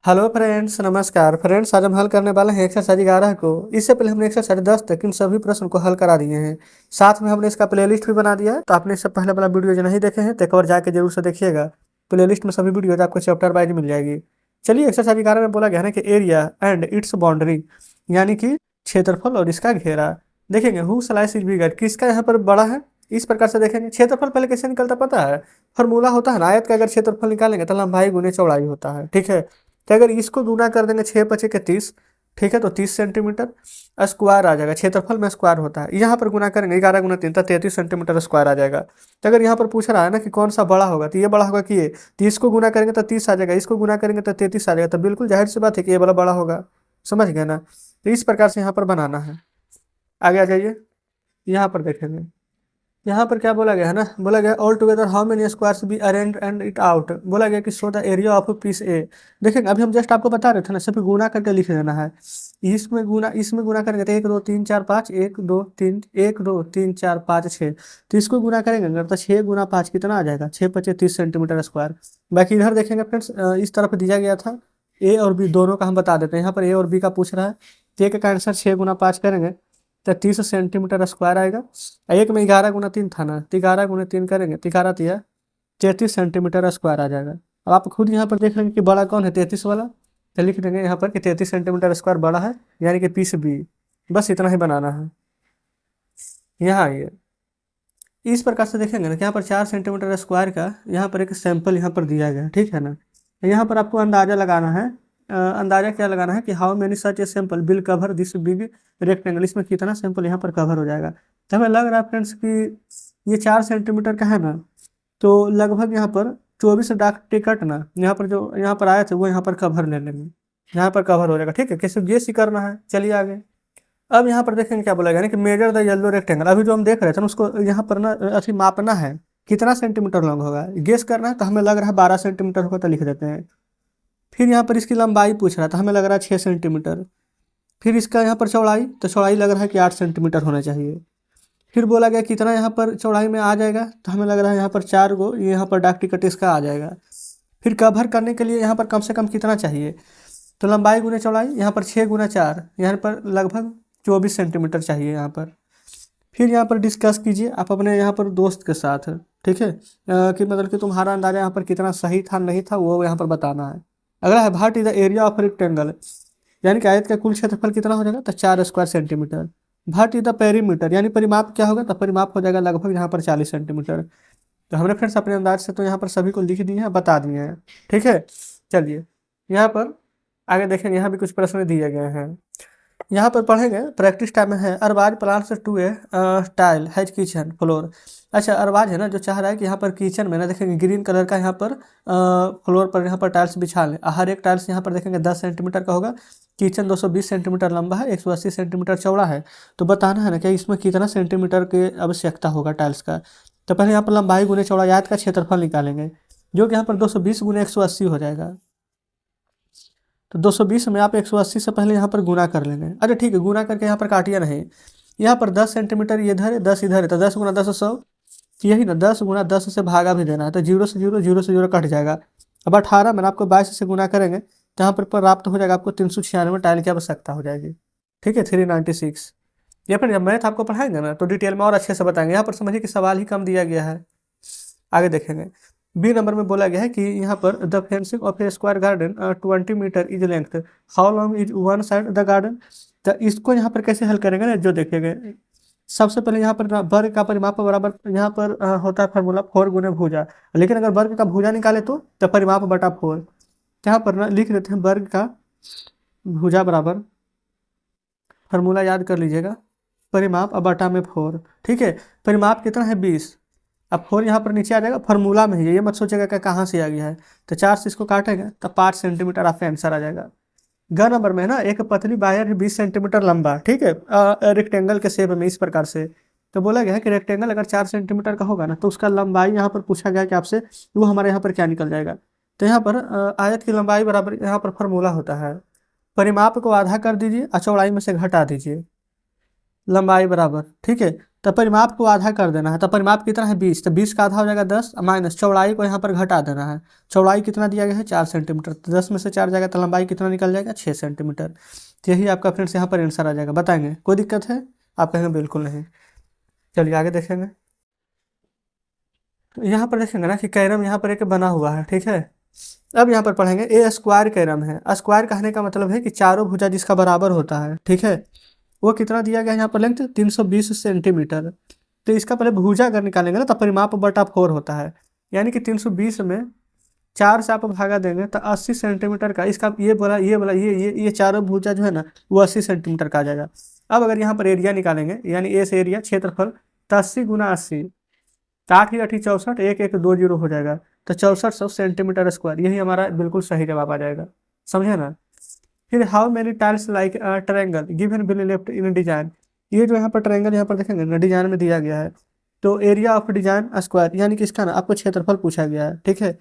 Hello friends, नमस्कार friends. आज हम हल करने वाले हैं एक्सरसाइज 11 को। इससे पहले हमने एक्सरसाइज 10 तक इन सभी प्रश्न को हल करा दिए हैं। साथ में हमने इसका प्लेलिस्ट भी बना दिया है, तो आपने इससे पहले वाला वीडियो जो नहीं देखे हैं तो एक बार जाके जरूर से देखिएगा। प्लेलिस्ट में सभी वीडियो आपको चैप्टर वाइज मिल जाएगी। चलिए, एक्सरसाइज 11 में बोला गया है ना कि एरिया एंड इट्स बाउंड्री, यानी कि क्षेत्रफल और इसका घेरा। देखेंगे हु स्लाइस इज बिगर, किसका यहाँ पर बड़ा है। इस प्रकार से देखेंगे क्षेत्रफल पहले कैसे निकलता पता है। फॉर्मूला होता है ना, आयत का अगर क्षेत्रफल निकालेंगे तो लंबाई गुने चौड़ाई होता है। ठीक है, तो अगर इसको गुना कर देंगे 6×5 = 30, ठीक है, तो 30 सेंटीमीटर स्क्वायर आ जाएगा। क्षेत्रफल में स्क्वायर होता है। यहाँ पर गुना करेंगे 11×3 तो 33 सेंटीमीटर स्क्वायर आ जाएगा। तो अगर यहाँ पर पूछ रहा है ना कि कौन सा बड़ा होगा, तो ये बड़ा होगा कि ये, तो इसको गुना करेंगे तो 30 आ जाएगा, इसको गुना करेंगे तो 33 आ जाएगा। तो बिल्कुल जाहिर सी बात है कि ये वाला बड़ा होगा। समझ गए ना। तो इस प्रकार से यहाँ पर बनाना है। आगे आ जाइए, यहाँ पर देखेंगे। यहाँ पर क्या बोला गया है ना, बोला गया all together how many squares be arrange and it out. बोला गया कि show the area of piece A. देखेंगे अभी हम जस्ट आपको बता रहे थे ना, सिर्फ गुना करके लिख देना है। इसमें गुना करेंगे तो 1 2 3 4 5, 1 2 3 1 2 3 4 5 6। तो इसको गुना करेंगे अगर तो 6×5 कितना आ जाएगा, 6×5 = 30 सेंटीमीटर स्क्वायर। बाकी इधर देखेंगे फ्रेंड्स, इस तरफ दिया गया था ए और बी दोनों का हम बता देते हैं। यहाँ पर ए और बी का पूछ रहा है, तो एक का आंसर 6×5 करेंगे तो 30 सेंटीमीटर स्क्वायर आएगा। एक में 11×3 था ना, तो 11×3 करेंगे तो 11×3 33 सेंटीमीटर स्क्वायर आ जाएगा। अब आप खुद यहाँ पर देख लेंगे कि बड़ा कौन है, 33 वाला। तो लिख देंगे यहाँ पर कि 33 सेंटीमीटर स्क्वायर बड़ा है, यानी कि पीस बी। बस इतना ही बनाना है। यहाँ ये इस प्रकार से देखेंगे ना कि यहाँ पर 4 सेंटीमीटर स्क्वायर का यहाँ पर एक सैंपल यहाँ पर दिया गया है। ठीक है ना। यहाँ पर आपको अंदाजा लगाना है। अंदाजा क्या लगाना है कि how many such a sample will cover this big rectangle. इसमें कितना सैंपल यहाँ पर कवर हो जाएगा। तो हमें लग रहा है फ्रेंड्स कि ये 4 सेंटीमीटर का है ना, तो लगभग यहाँ पर 24 डाक टिकट ना, यहाँ पर जो यहाँ पर आए थे वो यहाँ पर कवर ले लेंगे। यहाँ पर कवर हो जाएगा। ठीक है, कैसे गेस ही करना है। चलिए आगे। अब यहाँ पर देखेंगे क्या बोला गया ना कि मेजर द येलो रेक्टेंगल। अभी जो हम देख रहे थे ना, उसको यहाँ पर ना अथी मापना है कितना सेंटीमीटर लॉन्ग होगा, गेस करना है। तो हमें लग रहा है 12 सेंटीमीटर होगा, तो लिख देते हैं। फिर यहाँ पर इसकी लंबाई पूछ रहा है, तो हमें लग रहा है 6 सेंटीमीटर। फिर इसका यहाँ पर चौड़ाई, तो चौड़ाई लग रहा है कि 8 सेंटीमीटर होना चाहिए। फिर बोला गया कितना यहाँ पर चौड़ाई में आ जाएगा, तो हमें लग रहा है यहाँ पर 4 गो यहाँ पर डाक टिकट इसका आ जाएगा। फिर कवर करने के लिए यहाँ पर कम से कम कितना चाहिए, तो लंबाई गुने चौड़ाई, यहाँ पर 6×4, यहाँ पर लगभग 24 सेंटीमीटर चाहिए यहाँ पर। फिर यहाँ पर डिस्कस कीजिए आप अपने यहाँ पर दोस्त के साथ। ठीक है, कि मतलब कि तुम्हारा अंदाजा यहाँ पर कितना सही था नहीं था वो यहाँ पर बताना है। अगला है what is the area of rectangle, यानी कि आयत का कुल क्षेत्रफल कितना हो जाएगा, तो 4 square centimetre. What is the perimeter, यानी परिमाप क्या होगा, तो परिमाप हो जाएगा लगभग यहाँ पर 40 सेंटीमीटर। तो हमने फ्रेंड्स अपने अंदाज से तो यहाँ पर सभी को लिख दिए हैं, बता दिए हैं। ठीक है, चलिए यहाँ पर आगे देखेंगे। यहाँ भी कुछ प्रश्न दिए गए हैं, यहाँ पर पढ़ेंगे। प्रैक्टिस टाइम में है Arbaaz plans to a tile has kitchen floor. अच्छा, अरबाज है ना जो चाह रहा है कि यहाँ पर किचन में ना देखेंगे ग्रीन कलर का यहाँ पर फ्लोर पर यहाँ पर टाइल्स बिछा लें। हर एक टाइल्स यहाँ पर देखेंगे 10 सेंटीमीटर का होगा। किचन 220 सेंटीमीटर लंबा है, 180 सेंटीमीटर चौड़ा है। तो बताना है ना कि इसमें कितना सेंटीमीटर की आवश्यकता होगा टाइल्स का। तो पहले यहाँ पर लंबाई गुने चौड़ाई आयत का क्षेत्रफल निकालेंगे, जो कि यहाँ पर 220×180 हो जाएगा। तो 220 में आप 180 से पहले यहाँ पर गुना कर लेंगे। अच्छा ठीक है, गुना करके यहाँ पर काटिए नहीं। यहाँ पर 10 सेंटीमीटर ये इधर है, 10 इधर है, तो 10×10 100। यही ना, 10×10 से भागा भी देना है, तो 0 से 0, 0 से 0 कट जाएगा। अब 18 में आपको 22 से गुना करेंगे तो यहाँ पर प्राप्त हो जाएगा आपको 396 टाइल की आवश्यकता हो जाएगी। ठीक है, 396। या फिर जब मैथ आपको पढ़ाएंगे ना तो डिटेल में और अच्छे से बताएंगे। यहाँ पर समझिए कि सवाल ही कम दिया गया है। आगे देखेंगे। बी नंबर में बोला गया है कि यहाँ पर the fencing of a square garden 20 metre is length, how long is one side the garden. तो इसको यहाँ पर कैसे हल करेंगे ना, जो देखेंगे सबसे पहले यहाँ पर वर्ग का परिमाप बराबर यहाँ पर होता है फार्मूला 4 गुने भुजा। लेकिन अगर वर्ग का भुजा निकाले तो परिमाप बटा 4। यहाँ पर ना लिख देते हैं वर्ग का भुजा बराबर, फार्मूला याद कर लीजिएगा, परिमाप अब बटा में 4। ठीक है, परिमाप कितना है 20। अब 4 यहाँ पर नीचे आ जाएगा, फार्मूला में ही है, ये मत सोचेगा कि कहाँ से आ गया है। तो 4 से इसको काटेंगे तो 5 सेंटीमीटर आपका आंसर आ जाएगा। ग नंबर में है ना एक पतली वायर है 20 सेंटीमीटर लंबा। ठीक है, रेक्टेंगल के शेप में इस प्रकार से। तो बोला गया है कि रेक्टेंगल अगर 4 सेंटीमीटर का होगा ना, तो उसका लंबाई यहाँ पर पूछा गया कि आपसे, वो हमारे यहाँ पर क्या निकल जाएगा। तो यहाँ पर आयत की लंबाई बराबर यहाँ पर फार्मूला होता है, परिमाप को आधा कर दीजिए और चौड़ाई में से घटा दीजिए। लंबाई बराबर, ठीक है। तो परिमाप को आधा कर देना है, तो परिमाप कितना है 20, तो 20 का आधा हो जाएगा 10 माइनस चौड़ाई को यहाँ पर घटा देना है। चौड़ाई कितना दिया गया है 4 सेंटीमीटर, तो 10 में से 4 जाएगा तो लंबाई कितना निकल जाएगा 6 सेंटीमीटर। तो यही आपका फ्रेंड्स यहाँ पर आंसर आ जाएगा। बताएंगे कोई दिक्कत है? आप कहेंगे बिल्कुल नहीं। चलिए आगे देखेंगे। तो यहाँ पर देखेंगे ना कि कैरम यहाँ पर एक बना हुआ है, ठीक है। अब यहाँ पर पढ़ेंगे ए स्क्वायर कैरम है। स्क्वायर कहने का मतलब है कि चारों भुजा जिसका बराबर होता है, ठीक है। वो कितना दिया गया है यहाँ पर लेंथ 320 सेंटीमीटर। तो इसका पहले भुजा अगर निकालेंगे ना तो परिमाप बटा 4 होता है, यानी कि 320 में 4 से आप भागा देंगे तो 80 सेंटीमीटर का इसका ये बोला ये चारों भुजा जो है ना वो 80 सेंटीमीटर का आ जाएगा। अब अगर यहाँ पर एरिया निकालेंगे, यानी ए से एरिया क्षेत्रफल, तो 80 गुना 80, 8×8 = 64, 1120 हो जाएगा। तो 6400 सेंटीमीटर स्क्वायर, यही हमारा बिल्कुल सही जवाब आ जाएगा। समझे ना। फिर how many tiles like triangle given below left in design. ये जो यहाँ पर ट्रायंगल यहाँ पर देखेंगे ना डिजाइन में दिया गया है, तो एरिया ऑफ डिजाइन स्क्वायर, यानी कि इसका ना आपको क्षेत्रफल पूछा गया है, ठीक है।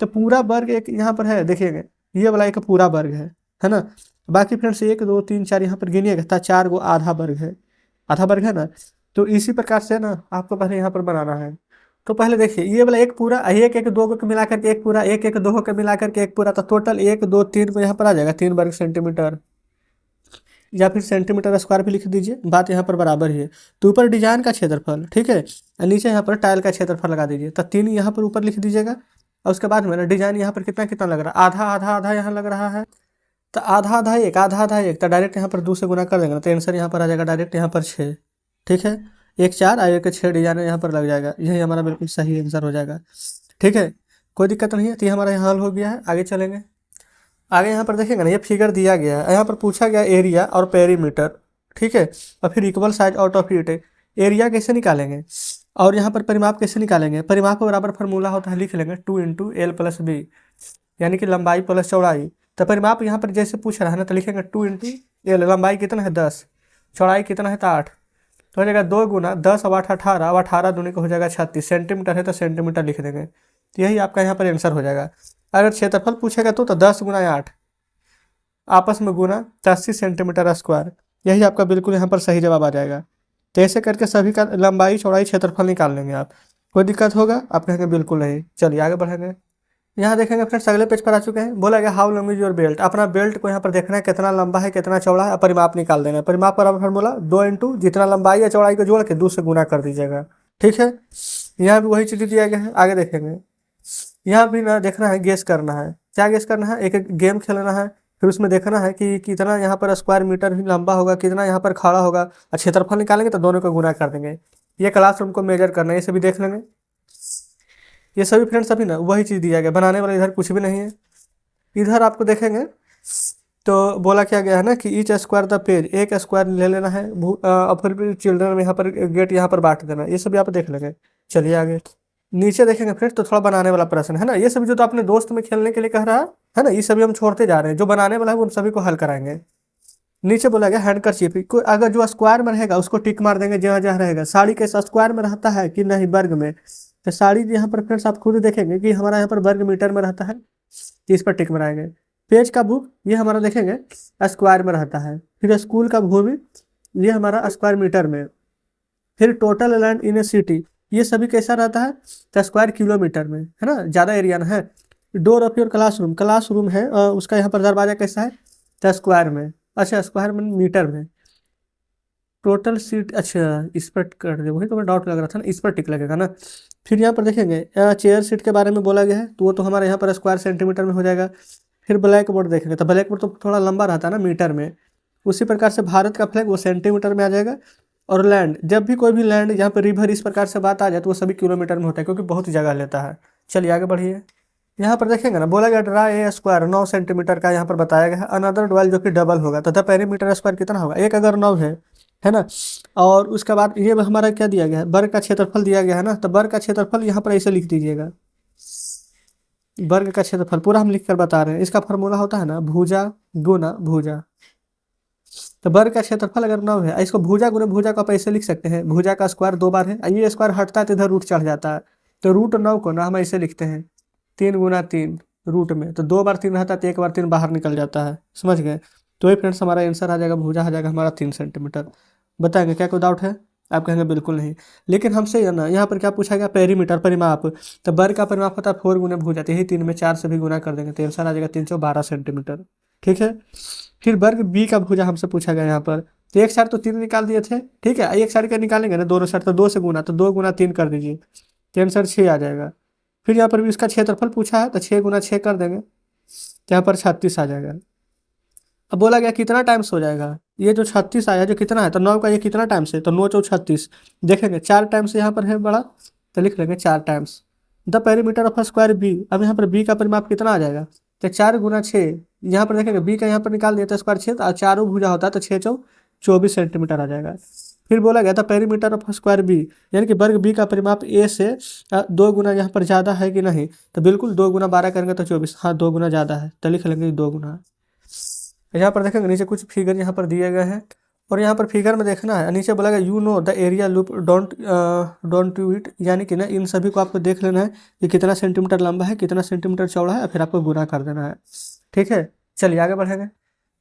तो पूरा वर्ग एक यहाँ पर है, देखिएगा ये वाला एक पूरा वर्ग है ना। बाकी फ्रेंड्स 1 2 3 4 यहाँ पर गिनिएगा तो 4 गो आधा वर्ग है, आधा वर्ग है ना। तो इसी प्रकार से ना आपको पहले यहाँ पर बनाना है। तो पहले देखिए ये वाला एक पूरा, एक एक दो को मिला करके एक पूरा, एक एक दो को मिला करके एक पूरा, तो टोटल 1 2 3 को यहाँ पर आ जाएगा 3 वर्ग सेंटीमीटर, या फिर सेंटीमीटर स्क्वायर भी लिख दीजिए, बात यहाँ पर बराबर ही है। तो ऊपर डिजाइन का क्षेत्रफल, ठीक है, और नीचे यहाँ पर टाइल का क्षेत्रफल लगा दीजिए, तो 3 यहाँ पर ऊपर लिख दीजिएगा। और उसके बाद में डिजाइन यहाँ पर कितना कितना लग रहा है, आधा आधा आधा यहाँ लग रहा है, तो आधा आधा एक, आधा आधा एक, तो डायरेक्ट यहाँ पर 2 से गुना कर देंगे तो आंसर यहाँ पर आ जाएगा डायरेक्ट यहाँ पर 6, ठीक है। 1 4 और 1 6 डिजाइन यहाँ पर लग जाएगा, यही हमारा बिल्कुल सही आंसर हो जाएगा, ठीक है। कोई दिक्कत नहीं है। तो ये हमारा यहाँ हल हो गया है। आगे चलेंगे। आगे यहाँ पर देखेंगे ना ये फिगर दिया गया है, यहाँ पर पूछा गया एरिया और पेरीमीटर, ठीक है, और फिर equal side out of it. Area कैसे निकालेंगे और यहाँ पर परिमाप कैसे निकालेंगे। परिमाप का बराबर फार्मूला होता है, लिख लेंगे 2 × L + B, यानी कि लंबाई प्लस चौड़ाई। तो परिमाप यहाँ पर जैसे पूछ रहा है ना तो लिखेंगे 2 × L, लंबाई कितना है 10, चौड़ाई कितना है तो 8, तो हो जाएगा 2 गुना 10 अब 8 18, अब 18 दूनी को हो जाएगा 36, सेंटीमीटर है तो सेंटीमीटर लिख देंगे। तो यही आपका यहाँ पर आंसर हो जाएगा। अगर क्षेत्रफल पूछेगा तो 10 गुना 8 आपस में गुना 80 सेंटीमीटर स्क्वायर, यही आपका बिल्कुल यहाँ पर सही जवाब आ जाएगा। तो ऐसे करके सभी का लंबाई चौड़ाई क्षेत्रफल निकाल लेंगे आप। कोई दिक्कत होगा? आप कहेंगे बिल्कुल नहीं। चलिए आगे बढ़ेंगे। यहाँ देखेंगे फ्रेंड्स अगले पेज पर आ चुके हैं। बोला गया how long is your belt. अपना बेल्ट को यहाँ पर देखना है कितना लंबा है कितना चौड़ा है, परिमाप निकाल देना है। परिमाप पर फॉर्मूला 2 × जितना लंबाई या चौड़ाई को जोड़ के 2 से गुना कर दीजिएगा, ठीक है। यहाँ भी वही चीज़ दिया गया है। आगे देखेंगे। यहाँ भी ना देखना है, गेस करना है। क्या गेस करना है? एक एक गेम खेलना है, फिर उसमें देखना है कि कितना यहाँ पर स्क्वायर मीटर ही लंबा होगा, कितना यहाँ पर खड़ा होगा, और क्षेत्रफल निकालेंगे तो दोनों को गुना कर देंगे। ये क्लासरूम को मेजर करना है, ये सभी देख लेंगे। ये सभी फ्रेंड्स अभी ना वही चीज़ दिया गया, बनाने वाला इधर कुछ भी नहीं है। इधर आपको देखेंगे तो बोला क्या गया है ना कि ईच स्क्वायर द पेज, एक स्क्वायर ले लेना है और फिर चिल्ड्रन में यहाँ पर गेट यहाँ पर बांट देना है। ये सभी आप देख लेंगे। चलिए आगे नीचे देखेंगे फ्रेंड्स तो थोड़ा बनाने वाला प्रश्न है ना। ये सभी जो तो अपने दोस्त में खेलने के लिए कह रहा है ना, ये सभी हम छोड़ते जा रहे हैं। जो बनाने वाला है उन सभी को हल कराएंगे। नीचे बोला गया हैंडकरचीफ, कोई अगर जो स्क्वायर में रहेगा उसको टिक मार देंगे, जहाँ जहाँ रहेगा। साड़ी के स्क्वायर में रहता है कि नहीं वर्ग में, तो साड़ी यहाँ पर फ्रेंड्स आप खुद देखेंगे कि हमारा यहाँ पर वर्ग मीटर में रहता है, तो इस पर टिक मराएंगे। पेज का बुक ये हमारा देखेंगे स्क्वायर में रहता है। फिर स्कूल का भूमि ये हमारा स्क्वायर मीटर में। फिर total land in A city ये सभी कैसा रहता है, तो स्क्वायर किलोमीटर में, है ना, ज़्यादा एरिया ना है। Door of your classroom, classroom है उसका यहाँ पर दरवाजा कैसा है, तो स्क्वायर में। अच्छा स्क्वायर में मीटर में। टोटल सीट, अच्छा इस पर कर दे, वही तो मैं डाउट लग रहा था ना, इस पर टिक लगेगा ना। फिर यहाँ पर देखेंगे चेयर सीट के बारे में बोला गया है, तो वो तो हमारे यहाँ पर स्क्वायर सेंटीमीटर में हो जाएगा। फिर ब्लैक बोर्ड देखेंगे तो ब्लैक बोर्ड तो थोड़ा लंबा रहता है ना मीटर में। उसी प्रकार से भारत का फ्लैग वो सेंटीमीटर में आ जाएगा। और लैंड, जब भी कोई भी लैंड यहाँ पर रिवर इस प्रकार से बात आ जाए तो वो सभी किलोमीटर में होता है, क्योंकि बहुत जगह लेता है। चलिए आगे बढ़िए। यहाँ पर देखेंगे ना बोला गया ड्रा ए स्क्वायर 9 सेंटीमीटर का यहाँ पर बताया गया है। अनदर डबल जो कि डबल होगा तथा पेरीमीटर स्क्वायर कितना होगा, एक अगर 9 है ना। और उसके बाद ये हमारा क्या दिया गया है, वर्ग का क्षेत्रफल दिया गया है ना, तो वर्ग का क्षेत्रफल यहाँ पर ऐसे लिख दीजिएगा। वर्ग का क्षेत्रफल पूरा हम लिख कर बता रहे हैं। इसका फॉर्मूला होता है ना भुजा गुना भुजा। तो वर्ग का क्षेत्रफल अगर 9 है, इसको भुजा गुना भुजा को आप ऐसे लिख सकते हैं। भुजा का स्क्वायर 2 बार है, ये स्क्वायर हटता है तो इधर रूट चढ़ जाता है, तो √9 को ना हम ऐसे लिखते हैं 3 गुना 3 रूट में। तो 2 बार 3 रहता है तो 1 बार 3 बाहर निकल जाता है, समझ गए। तो ये फ्रेंड्स हमारा आंसर आ जाएगा, भुजा आ जाएगा हमारा 3 सेंटीमीटर। बताएंगे क्या कोई डाउट है? आप कहेंगे बिल्कुल नहीं। लेकिन हमसे है ना यहाँ पर क्या पूछा गया, पेरीमीटर परिमाप। तो वर्ग का परिमाप होता है 4 गुना भुजा, यही 3 में 4 से भी गुना कर देंगे तो आंसर आ जाएगा 312 सेंटीमीटर। ठीक है। फिर वर्ग बी का भुजा हमसे पूछा गया यहाँ पर, तो एक साइड तो 3 निकाल दिए थे, ठीक है, एक साइड का निकालेंगे ना दोनों साइड, तो 2 से गुना, तो 2 गुना 3 कर दीजिए तो आंसर 6 आ जाएगा। फिर यहाँ पर भी इसका क्षेत्रफल पूछा है तो 6 गुना 6 कर देंगे तो यहाँ पर 36 आ जाएगा। अब बोला गया कितना टाइम्स हो जाएगा, ये जो 36 आया जो कितना है, तो 9 का ये कितना टाइम्स है, तो 9 चौ 36, देखेंगे 4 टाइम्स यहाँ पर है बड़ा, तो लिख लेंगे 4 times the perimeter of square B. अब यहाँ पर बी का परिमाप कितना आ जाएगा, तो 4 गुना 6, यहाँ पर देखेंगे बी का यहाँ पर निकाल दिया था स्क्वायर 6, तो चारों भुजा होता है तो 6 चौ 24 सेंटीमीटर आ जाएगा। फिर बोला गया था पेरीमीटर ऑफ स्क्वायर बी, यानी कि वर्ग बी का परिमाप ए से 2 गुना यहाँ पर ज़्यादा है कि नहीं, तो बिल्कुल 2 गुना 12 करेंगे तो 24, हाँ 2 गुना ज़्यादा है, तो लिख लेंगे 2 गुना। यहाँ पर देखेंगे नीचे कुछ फिगर यहाँ पर दिए गए हैं, और यहाँ पर फिगर में देखना है, नीचे बोला गया you know the area loop don't to it, यानी कि ना इन सभी को आपको देख लेना है कि कितना सेंटीमीटर लंबा है, कितना सेंटीमीटर चौड़ा है, फिर आपको गुना कर देना है। ठीक है, चलिए आगे बढ़ेंगे।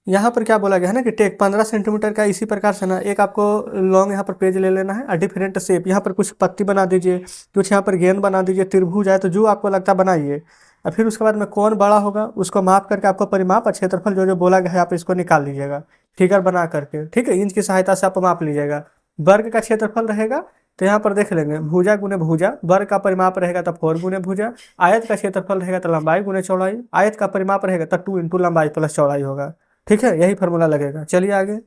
यहाँ पर क्या बोला गया है ना कि टेक 15 सेंटीमीटर का, इसी प्रकार से ना एक आपको लॉन्ग यहाँ पर पेज ले लेना है, डिफरेंट शेप, यहाँ पर कुछ पत्ती बना दीजिए, कुछ यहाँ पर गेंद बना दीजिए, त्रिभुज है तो जो आपको लगता है बनाइए, और फिर उसके बाद में कौन बड़ा होगा उसको माप करके आपको परिमाप और क्षेत्रफल जो जो बोला गया है आप इसको निकाल लीजिएगा फिगर बना करके। ठीक है, इंच की सहायता से आप माप लीजिएगा। वर्ग का क्षेत्रफल रहेगा तो यहाँ पर देख लेंगे भुजा गुने भुजा, वर्ग का परिमाप रहेगा तो 4 गुने भुजा, आयत का क्षेत्रफल रहेगा तो लंबाई गुने चौड़ाई, आयत का परिमाप रहेगा तो 2 इंटू लंबाई प्लस चौड़ाई होगा। ठीक है, यही फॉर्मूला लगेगा। चलिए आगे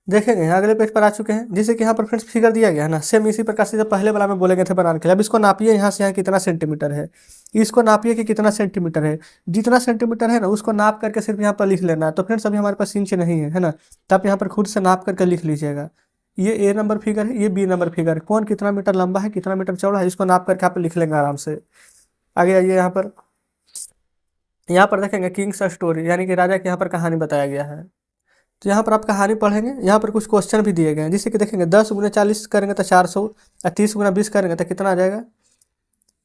देखेंगे, अगले पेज पर आ चुके हैं, जैसे कि यहाँ पर फ्रेंड्स फिगर दिया गया है ना, सेम इसी प्रकार से जब पहले वाला में बोले गए थे बनाने के लिए। अब इसको नापिए यहाँ से यहाँ कितना सेंटीमीटर है, इसको नापिए कि कितना सेंटीमीटर है, जितना सेंटीमीटर है ना उसको नाप करके सिर्फ यहाँ पर लिख लेना है। तो फ्रेंड्स अभी हमारे पास इंच नहीं है ना, तो आप यहाँ पर खुद से नाप करके लिख लीजिएगा। ये ए नंबर फिगर है, ये बी नंबर फिगर है, कौन कितना मीटर लंबा है कितना मीटर चौड़ा है, इसको नाप करके आप लिख लेंगे आराम से। आगे आइए, यहाँ पर देखेंगे किंग्स स्टोरी, यानी कि राजा की यहाँ पर कहानी बताया गया है। तो यहाँ पर आप कहानी पढ़ेंगे, यहाँ पर कुछ क्वेश्चन भी दिए गए हैं, जिससे कि देखेंगे 10 गुना 40 करेंगे तो 400, और 30 गुना 20 करेंगे तो कितना आ जाएगा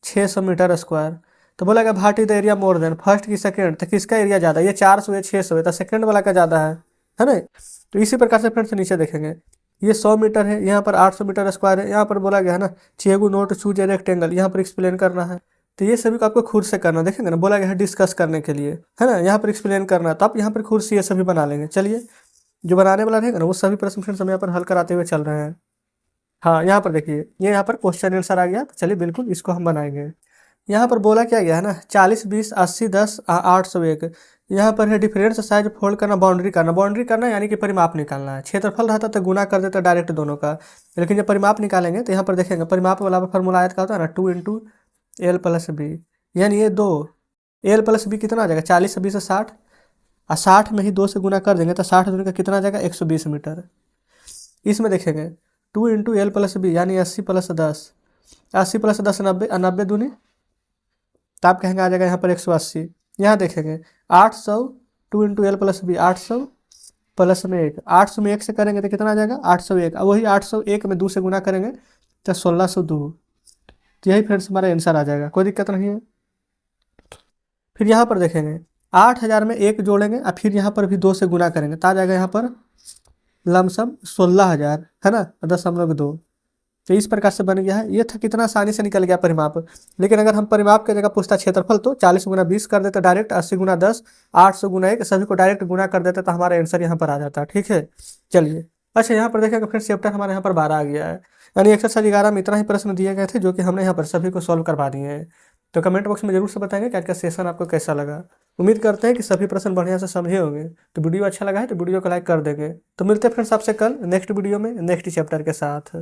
600 मीटर स्क्वायर। तो बोला गया what is the area more than first की सेकंड, तो किसका एरिया ज़्यादा है, ये 400 है 600 है, तो सेकंड वाला का ज़्यादा है ना। तो इसी प्रकार से फ्रेंड्स नीचे देखेंगे ये 100 मीटर है, यहाँ पर 800 मीटर स्क्वायर है, यहाँ पर बोला गया है ना Chegu note choose a rectangle, यहाँ पर एक्सप्लेन करना है। तो ये सभी को आपको खुद से करना, देखेंगे ना बोला गया है डिस्कस करने के लिए, है ना, यहाँ पर एक्सप्लेन करना है, तो आप यहाँ पर खुद से ये सभी बना लेंगे। चलिए जो बनाने वाला रहेगा ना वो सभी प्रश्न फ्रेंड्स हम यहाँ पर हल कराते हुए चल रहे हैं। हाँ यहाँ पर देखिए ये यहाँ पर क्वेश्चन आंसर आ गया, तो चलिए बिल्कुल इसको हम बनाएंगे। यहाँ पर बोला क्या गया है ना 40 20 80 10 801, यहाँ पर है डिफरेंस साइज फोल्ड करना, बाउंड्री करना यानी कि परिमाप निकालना है। क्षेत्रफल रहता तो गुना कर देता डायरेक्ट दोनों का, लेकिन जब परिमाप निकालेंगे तो यहाँ पर देखेंगे परिमाप वाला फॉर्मूला आयत का होता है ना 2 इंटू एल प्लस बी, यानी ये 2 एल प्लस बी कितना आ जाएगा 40 से 20 से 60, और 60 में ही 2 से गुना कर देंगे तो 60 दूनी का कितना आ जाएगा 120 मीटर। इसमें देखेंगे 2 इंटू एल प्लस बी यानी 80 प्लस 10, 80 प्लस 10 90, 90 दूनी तो आप कहेंगे आ जाएगा यहाँ पर 180। यहाँ देखेंगे 800, 2 into L plus B 800 plus में 1, 800 में 1 से करेंगे तो कितना आ जाएगा 801, अब वही 801 में 2 से गुना करेंगे तो 1602। तो यही फ्रेंड्स हमारा आंसर आ जाएगा, कोई दिक्कत नहीं है। फिर यहाँ पर देखेंगे 8000 में 1 जोड़ेंगे और फिर यहाँ पर भी 2 से गुना करेंगे तो आ जाएगा यहाँ पर लमसम 16000, है ना, 10.2। तो इस प्रकार से बन गया है। ये था कितना आसानी से निकल गया परिमाप। लेकिन अगर हम परिमाप की जगह पूछता क्षेत्रफल तो 40 गुना 20 कर देते डायरेक्ट, 80 गुना 10, 800 गुना 1 सभी को डायरेक्ट गुना कर देते तो हमारा आंसर यहाँ पर आ जाता। ठीक है, चलिए अच्छा यहाँ पर देखेंगे फिर चैप्टर हमारे यहाँ पर 12 आ गया है, यानी एक्सरसाइज 11 में इतना ही प्रश्न दिए गए थे जो कि हमने यहाँ पर सभी को सॉल्व करवा दिए हैं। तो कमेंट बॉक्स में जरूर से बताएंगे क्या क्या सेशन आपको कैसा लगा। उम्मीद करते हैं कि सभी प्रश्न बढ़िया से समझे होंगे। तो वीडियो अच्छा लगा है तो वीडियो को लाइक कर देंगे। तो मिलते हैं फ्रेंड्स आपसे कल नेक्स्ट वीडियो में नेक्स्ट चैप्टर के साथ।